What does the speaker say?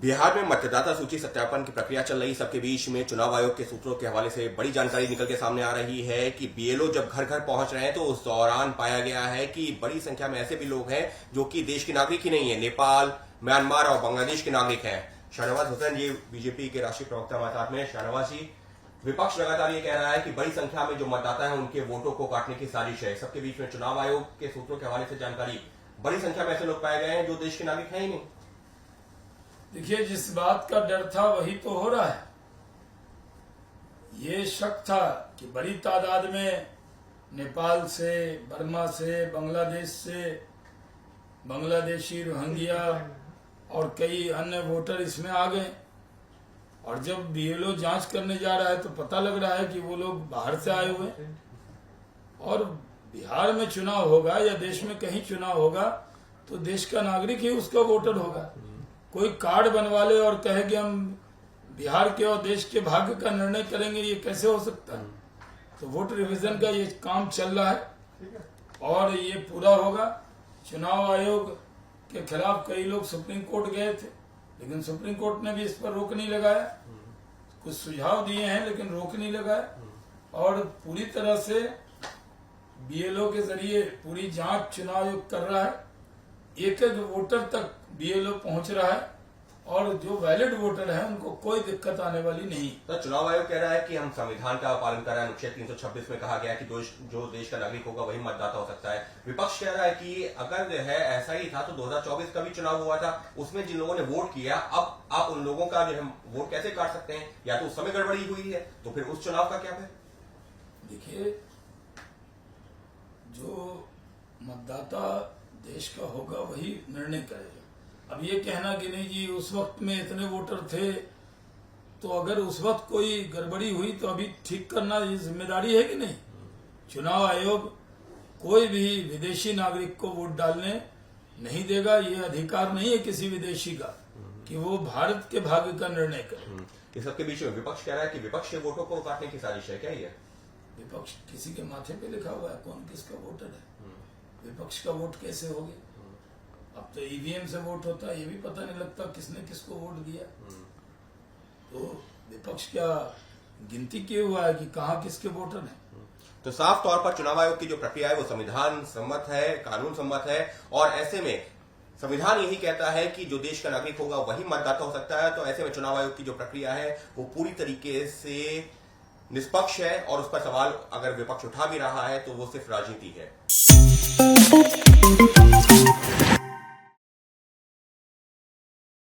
बिहार में मतदाता सूची सत्यापन की प्रक्रिया चल रही। सबके बीच में चुनाव आयोग के सूत्रों के हवाले से बड़ी जानकारी निकल के सामने आ रही है कि बीएलओ जब घर घर पहुंच रहे हैं तो उस दौरान पाया गया है कि बड़ी संख्या में ऐसे भी लोग हैं जो कि देश के नागरिक ही नहीं है, नेपाल, म्यांमार और बांग्लादेश के नागरिक हैं। शाहनवाज हुसैन जी बीजेपी के राष्ट्रीय प्रवक्ता हमारे साथ में। शाहनवाज जी, विपक्ष लगातार ये कह रहा है कि बड़ी संख्या में जो मतदाता है उनके वोटों को काटने की साजिश है। सबके बीच में चुनाव आयोग के सूत्रों के हवाले से जानकारी, बड़ी संख्या में ऐसे लोग पाए गए हैं जो देश के नागरिक है ही नहीं। देखिए, जिस बात का डर था वही तो हो रहा है। ये शक था कि बड़ी तादाद में नेपाल से, बर्मा से, बांग्लादेश से, बांग्लादेशी, रोहिंग्या और कई अन्य वोटर इसमें आ गए। और जब बीएलओ जांच करने जा रहा है तो पता लग रहा है कि वो लोग बाहर से आए हुए हैं। और बिहार में चुनाव होगा या देश में कहीं चुनाव होगा तो देश का नागरिक ही उसका वोटर होगा। कोई कार्ड बनवा ले और कहे कि हम बिहार के और देश के भाग्य का निर्णय करेंगे, ये कैसे हो सकता है? तो वोट रिवीजन का ये काम चल रहा है और ये पूरा होगा। चुनाव आयोग के खिलाफ कई लोग सुप्रीम कोर्ट गए थे, लेकिन सुप्रीम कोर्ट ने भी इस पर रोक नहीं लगाया। कुछ सुझाव दिए हैं लेकिन रोक नहीं लगाया। और पूरी तरह से बीएलओ के जरिए पूरी जांच चुनाव आयोग कर रहा है। एक एक वोटर तक बीएलओ पहुंच रहा है और जो वैलिड वोटर है उनको कोई दिक्कत आने वाली नहीं। तो चुनाव आयोग कह रहा है कि हम संविधान का पालन कर रहे हैं। अनुच्छेद 326 में कहा गया कि जो देश का नागरिक होगा वही मतदाता हो सकता है। विपक्ष कह रहा है कि अगर है ऐसा ही था तो 2024 का भी चुनाव हुआ था, उसमें जिन लोगों ने वोट किया, अब आप उन लोगों का जो है वोट कैसे काट सकते हैं? या तो उस समय गड़बड़ी हुई है तो फिर उस चुनाव का क्या है? देखिए, जो मतदाता देश का होगा वही निर्णय करेगा। अब ये कहना कि नहीं जी उस वक्त में इतने वोटर थे, तो अगर उस वक्त कोई गड़बड़ी हुई तो अभी ठीक करना ये जिम्मेदारी है कि नहीं? चुनाव आयोग कोई भी विदेशी नागरिक को वोट डालने नहीं देगा। ये अधिकार नहीं है किसी विदेशी का कि वो भारत के भाग्य का निर्णय करे। इस सबके बीच में विपक्ष कह रहा है कि विपक्ष के वोटों को काटने की साजिश है। क्या ये विपक्ष किसी के माथे पे लिखा हुआ है कौन किसका वोटर है? विपक्ष का वोट कैसे हो गया? अब तो ईवीएम से वोट होता है, ये भी पता नहीं लगता किसने किसको वोट दिया। तो विपक्ष क्या गिनती किए हुआ है कि कहाँ किसके वोटर हैं? तो साफ तौर पर चुनाव आयोग की जो प्रक्रिया है वो संविधान सम्मत है, कानून सम्मत है। और ऐसे में संविधान यही कहता है कि जो देश का नागरिक होगा वही मतदाता हो सकता है। तो ऐसे में चुनाव आयोग की जो प्रक्रिया है वो पूरी तरीके से निष्पक्ष है। और उस पर सवाल अगर विपक्ष उठा भी रहा है तो वो सिर्फ राजनीति है।